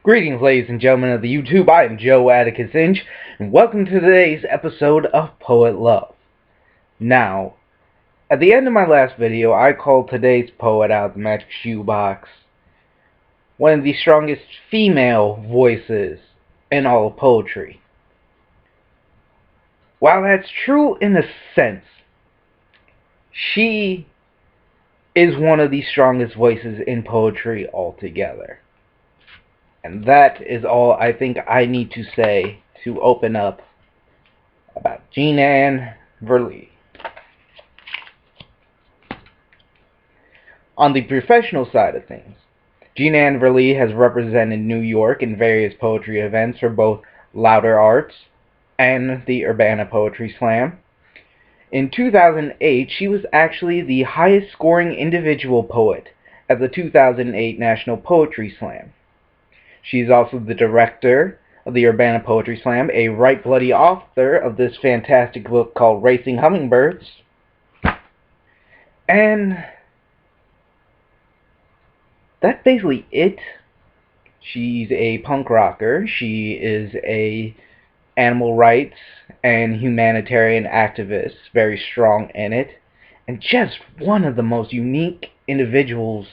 Greetings, ladies and gentlemen of the YouTube. I am Joe Atticus Inch, and welcome to today's episode of Poet Love. Now, at the end of my last video, I called today's poet out of the Magic Shoebox one of the strongest female voices in all of poetry. While that's true in a sense, she is one of the strongest voices in poetry altogether. And that is all I think I need to say to open up about Jeanann Verlee. On the professional side of things, Jeanann Verlee has represented New York in various poetry events for both Louder Arts and the Urbana Poetry Slam. In 2008, she was actually the highest scoring individual poet at the 2008 National Poetry Slam. She's also the director of the Urbana Poetry Slam, a right bloody author of this fantastic book called Racing Hummingbirds. And that's basically it. She's a punk rocker. She is a animal rights and humanitarian activist, very strong in it, and just one of the most unique individuals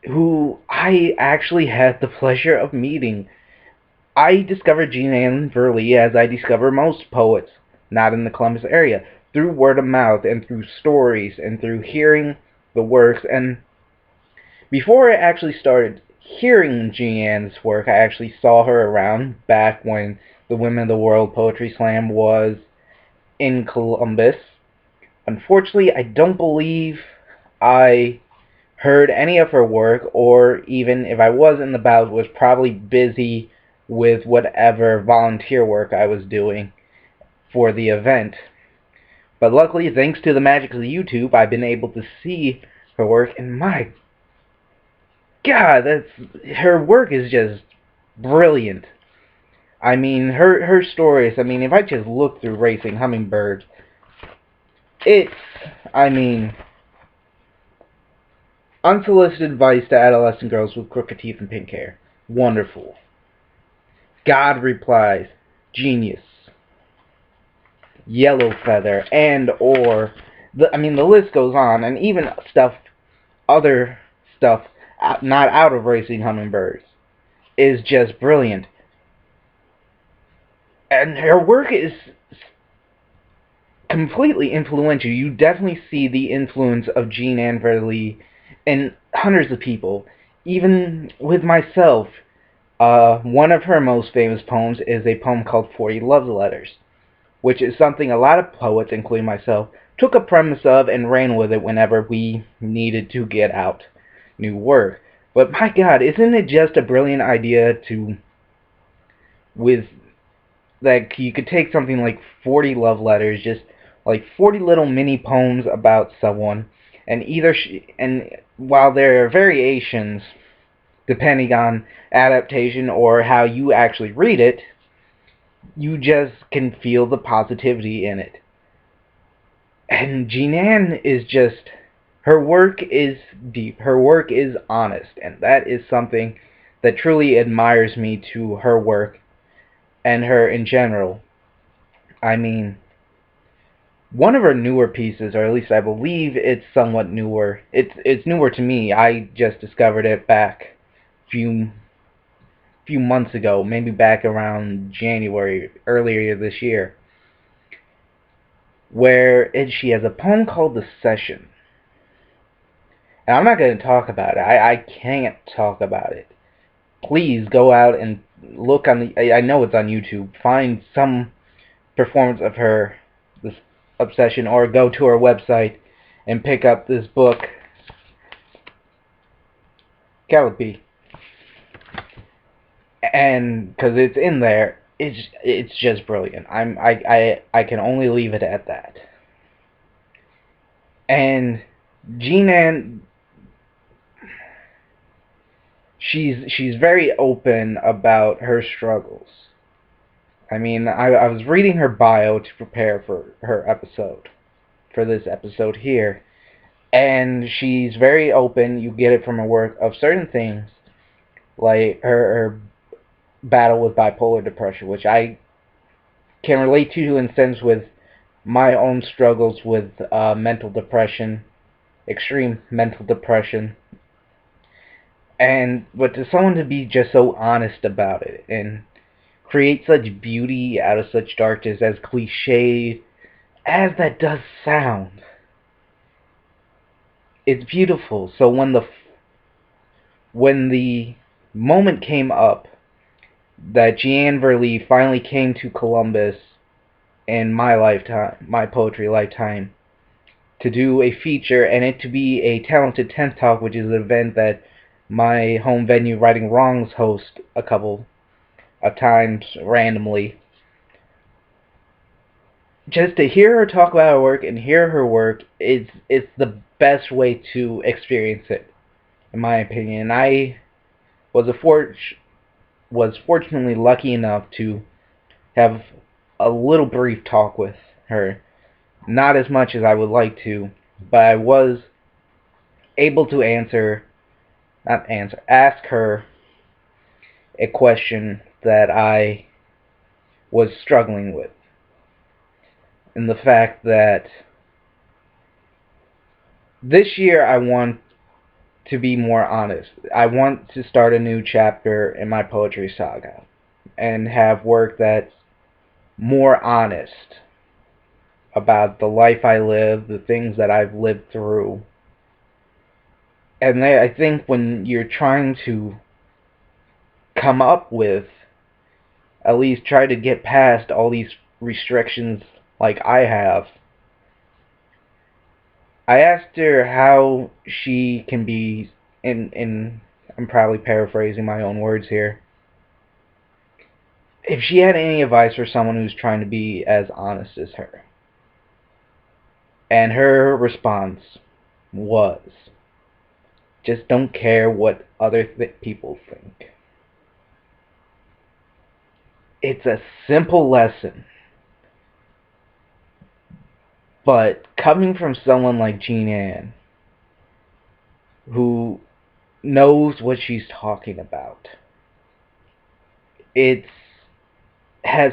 who I actually had the pleasure of meeting. I discovered Jeanann Verlee as I discover most poets, not in the Columbus area, through word of mouth and through stories and through hearing the works. And before I actually started hearing Jeanann's work, I actually saw her around back when the Women of the World Poetry Slam was in Columbus. Unfortunately, I don't believe I heard any of her work, or even if I was in the bout, was probably busy with whatever volunteer work I was doing for the event. But luckily, thanks to the magic of the YouTube, I've been able to see her work, and my God, her work is just brilliant. I mean, her stories, I mean, if I just look through Racing Hummingbirds, unsolicited advice to adolescent girls with crooked teeth and pink hair. Wonderful. God replies. Genius. Yellow feather. And or the list goes on, and even other stuff not out of Racing Hummingbirds is just brilliant. And her work is completely influential. You definitely see the influence of Jeanann Verlee and hundreds of people, even with myself. One of her most famous poems is a poem called 40 Love Letters, which is something a lot of poets, including myself, took a premise of and ran with it whenever we needed to get out new work. But my God, isn't it just a brilliant idea that you could take something like 40 love letters, just like 40 little mini poems about someone, and while there are variations depending on adaptation or how you actually read it, you just can feel the positivity in it. And Jeanann is just, her work is deep, her work is honest, and that is something that truly admires me to her work and her in general. I mean, one of her newer pieces, or at least I believe it's somewhat newer. It's newer to me. I just discovered it back few months ago, maybe back around January, earlier this year, where she has a poem called The Session. And I'm not going to talk about it. I can't talk about it. Please go out and look on I know it's on YouTube. Find some performance of her, this Obsession, or go to her website and pick up this book, Calliope. And because it's in there, it's just brilliant. I can only leave it at that. And Jeanann, she's very open about her struggles. I mean, I was reading her bio to prepare for this episode here, and she's very open. You get it from her work of certain things like her battle with bipolar depression, which I can relate to in a sense with my own struggles with mental depression, extreme mental depression. But to someone to be just so honest about it and create such beauty out of such darkness, as cliche as that does sound, it's beautiful. So when the moment came up that Jeanann Verlee finally came to Columbus in my lifetime, my poetry lifetime, to do a feature and it to be a Talented 10th Talk, which is an event that my home venue, Righting Wrongs, host a couple of times randomly. Just to hear her talk about her work and hear her work is the best way to experience it, in my opinion. I was fortunately lucky enough to have a little brief talk with her. Not as much as I would like to, but I was able to ask her a question that I was struggling with. And the fact that this year I want to be more honest. I want to start a new chapter in my poetry saga and have work that's more honest about the life I live, the things that I've lived through. And I think when you're trying to come up with, at least try to get past all these restrictions like I have, I asked her how she can be, in I'm probably paraphrasing my own words here, if she had any advice for someone who's trying to be as honest as her. And her response was, just don't care what other people think. It's a simple lesson, but coming from someone like Jeanann, who knows what she's talking about, it has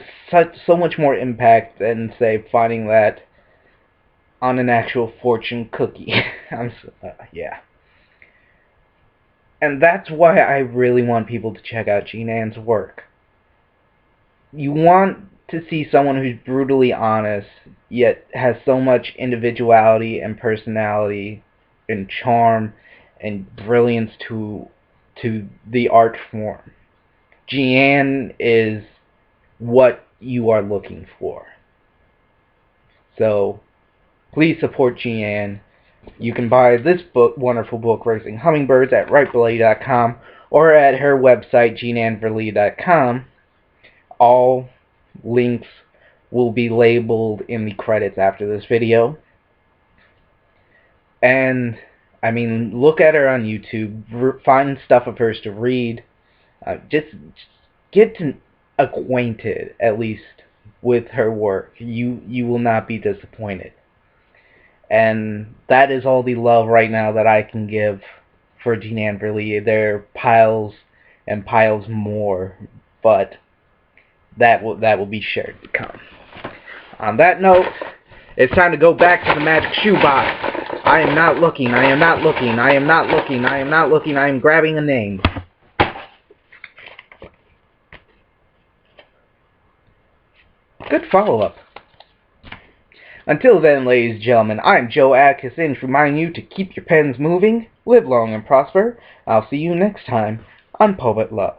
so much more impact than, say, finding that on an actual fortune cookie. Yeah. And that's why I really want people to check out Jeanann's work. You want to see someone who's brutally honest, yet has so much individuality and personality and charm and brilliance to the art form. Jeanann is what you are looking for. So please support Jeanann. You can buy this wonderful book, Raising Hummingbirds, at rightbelay.com or at her website, jeanannverlee.com. All links will be labeled in the credits after this video. And, I mean, look at her on YouTube. Find stuff of hers to read. Just get acquainted, at least, with her work. You will not be disappointed. And that is all the love right now that I can give for Jeanann Verlee. There are piles and piles more, but that will be shared to come. On that note, it's time to go back to the magic shoebox. I am not looking. I am not looking. I am not looking. I am not looking. I am grabbing a name. Good follow-up. Until then, ladies and gentlemen, I'm Joe Atkinson, reminding you to keep your pens moving, live long and prosper. I'll see you next time on Poet Love.